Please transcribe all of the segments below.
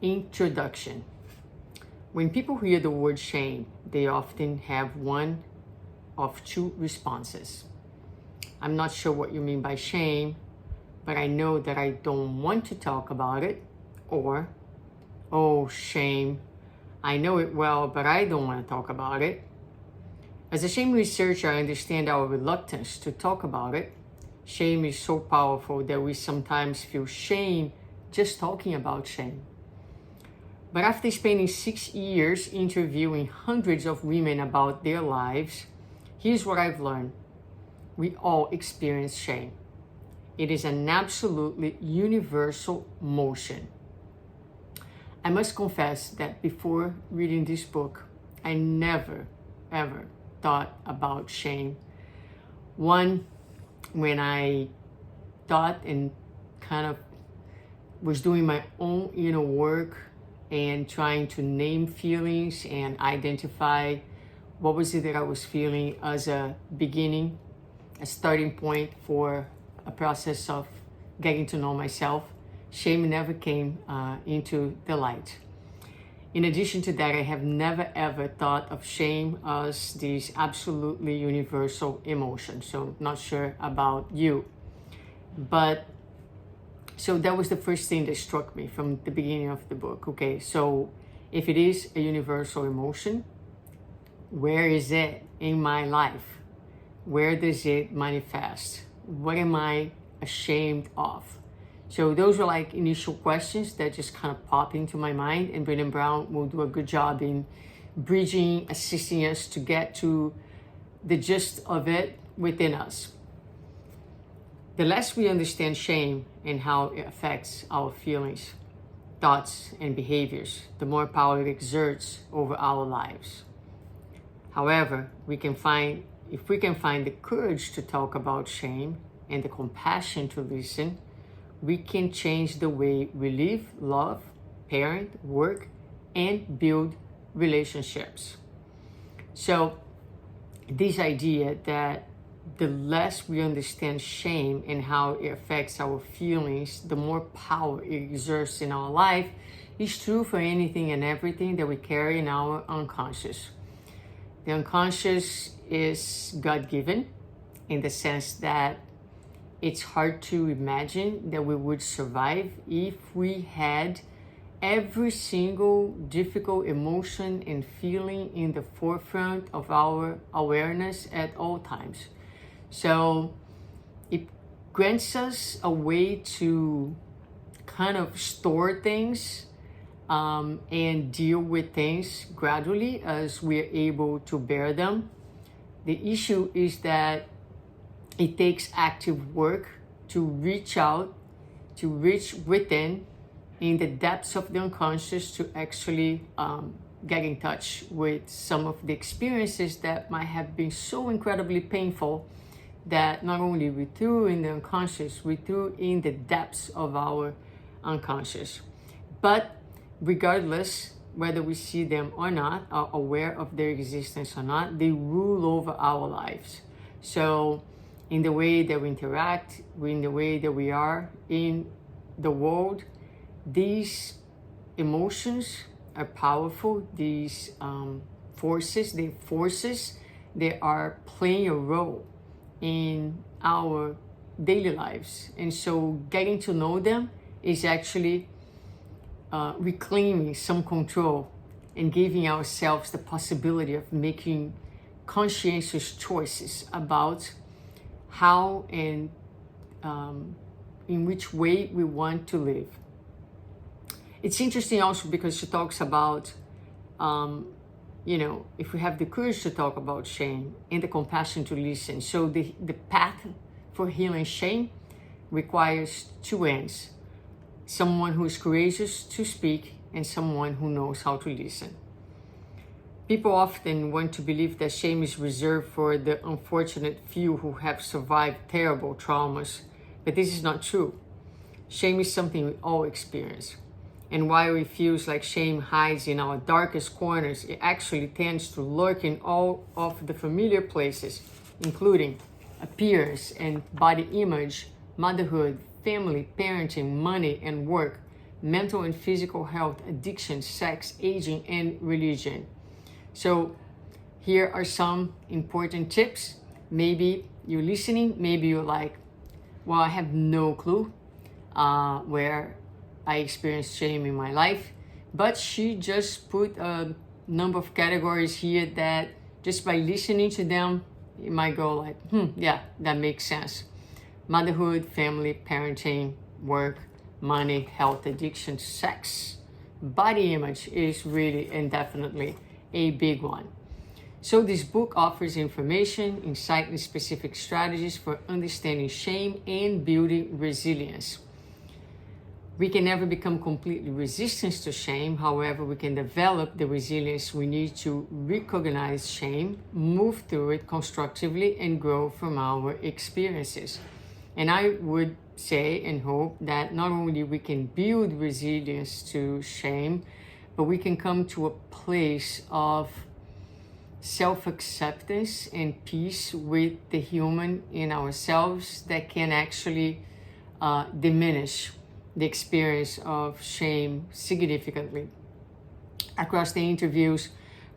Introduction. When people hear the word shame, they often have one of two responses. I'm not sure what you mean by shame, but I know that I don't want to talk about it. Or, oh, shame, I know it well, but I don't want to talk about it. As a shame researcher, I understand our reluctance to talk about it. Shame is so powerful that we sometimes feel shame just talking about shame. But after spending 6 years interviewing hundreds of women about their lives, here's what I've learned. We all experience shame. It is an absolutely universal emotion. I must confess that before reading this book, I never, ever thought about shame. One, when I thought and kind of was doing my own inner work and trying to name feelings and identify what was it that I was feeling as a beginning, a starting point for a process of getting to know myself, shame never came into the light. In addition to that, I have never ever thought of shame as this absolutely universal emotion. So not sure about you. But so that was the first thing that struck me from the beginning of the book. Okay, so if it is a universal emotion, where is it in my life? Where does it manifest? What am I ashamed of? So those were like initial questions that just kind of pop into my mind, and Brené Brown will do a good job in bridging, assisting us to get to the gist of it within us. The less we understand shame and how it affects our feelings, thoughts, and behaviors, the more power it exerts over our lives. However, if we can find the courage to talk about shame and the compassion to listen, we can change the way we live, love, parent, work, and build relationships. So this idea that the less we understand shame and how it affects our feelings, the more power it exerts in our life is true for anything and everything that we carry in our unconscious. The unconscious is God-given in the sense that it's hard to imagine that we would survive if we had every single difficult emotion and feeling in the forefront of our awareness at all times. So it grants us a way to kind of store things and deal with things gradually as we're able to bear them. The issue is that it takes active work to reach out, to reach within in the depths of the unconscious to actually get in touch with some of the experiences that might have been so incredibly painful that not only we threw in the unconscious, we threw in the depths of our unconscious. But regardless whether we see them or not, are aware of their existence or not, they rule over our lives. So in the way that we interact, in the way that we are in the world, these emotions are powerful. These forces, they are playing a role in our daily lives. And so getting to know them is actually reclaiming some control and giving ourselves the possibility of making conscientious choices about how and in which way we want to live. It's interesting also because she talks about, if we have the courage to talk about shame and the compassion to listen. So the path for healing shame requires two ends. Someone who is courageous to speak and someone who knows how to listen. People often want to believe that shame is reserved for the unfortunate few who have survived terrible traumas, but this is not true. Shame is something we all experience. And while it feels like shame hides in our darkest corners, it actually tends to lurk in all of the familiar places, including appearance and body image, motherhood, family, parenting, money, and work, mental and physical health, addiction, sex, aging, and religion. So here are some important tips. Maybe you're listening, maybe you're like, well, I have no clue where I experienced shame in my life, but she just put a number of categories here that just by listening to them, you might go like, yeah, that makes sense. Motherhood, family, parenting, work, money, health, addiction, sex, body image is really and definitely a big one. So this book offers information, insight, and specific strategies for understanding shame and building resilience. We can never become completely resistant to shame. However, we can develop the resilience we need to recognize shame, move through it constructively, and grow from our experiences. And I would say and hope that not only we can build resilience to shame, but we can come to a place of self-acceptance and peace with the human in ourselves that can actually diminish the experience of shame significantly. Across the interviews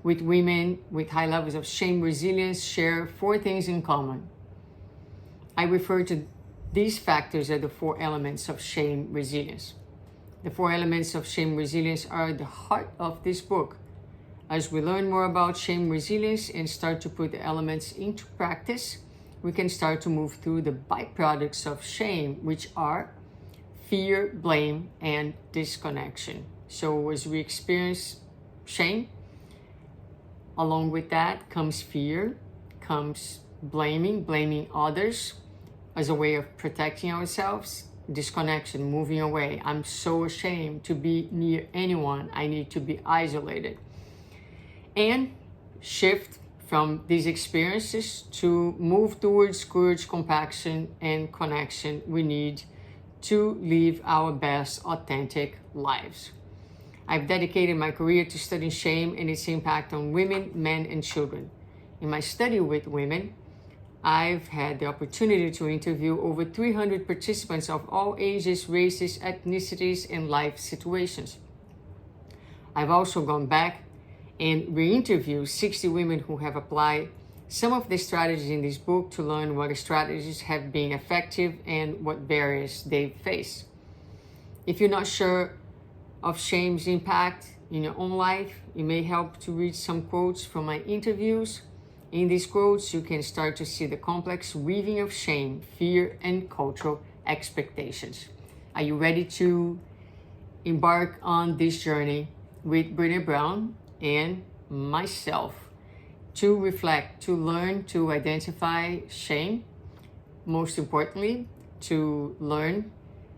with women with high levels of shame resilience share 4 things in common. I refer to these factors as the 4 elements of shame resilience. The 4 elements of shame resilience are the heart of this book. As we learn more about shame resilience and start to put the elements into practice, we can start to move through the byproducts of shame, which are fear, blame, and disconnection. So as we experience shame, along with that comes fear, comes blaming others as a way of protecting ourselves, disconnection, moving away. I'm so ashamed to be near anyone. I need to be isolated. And shift from these experiences to move towards courage, compassion, and connection we need to live our best authentic lives. I've dedicated my career to studying shame and its impact on women, men, and children. In my study with women, I've had the opportunity to interview over 300 participants of all ages, races, ethnicities, and life situations. I've also gone back and re-interviewed 60 women who have applied some of the strategies in this book to learn what strategies have been effective and what barriers they face. If you're not sure of shame's impact in your own life, it may help to read some quotes from my interviews. In these quotes, you can start to see the complex weaving of shame, fear, and cultural expectations. Are you ready to embark on this journey with Brené Brown and myself to reflect, to learn, to identify shame, most importantly, to learn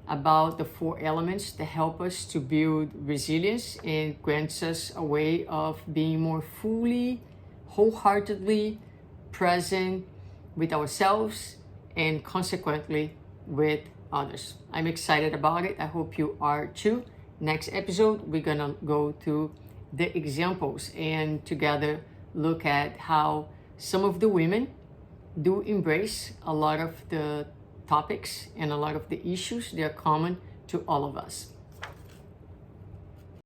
about the 4 elements that help us to build resilience and grants us a way of being more fully, wholeheartedly present with ourselves and consequently with others. I'm excited about it. I hope you are too. Next episode, we're gonna go through the examples and together look at how some of the women do embrace a lot of the topics and a lot of the issues that are common to all of us.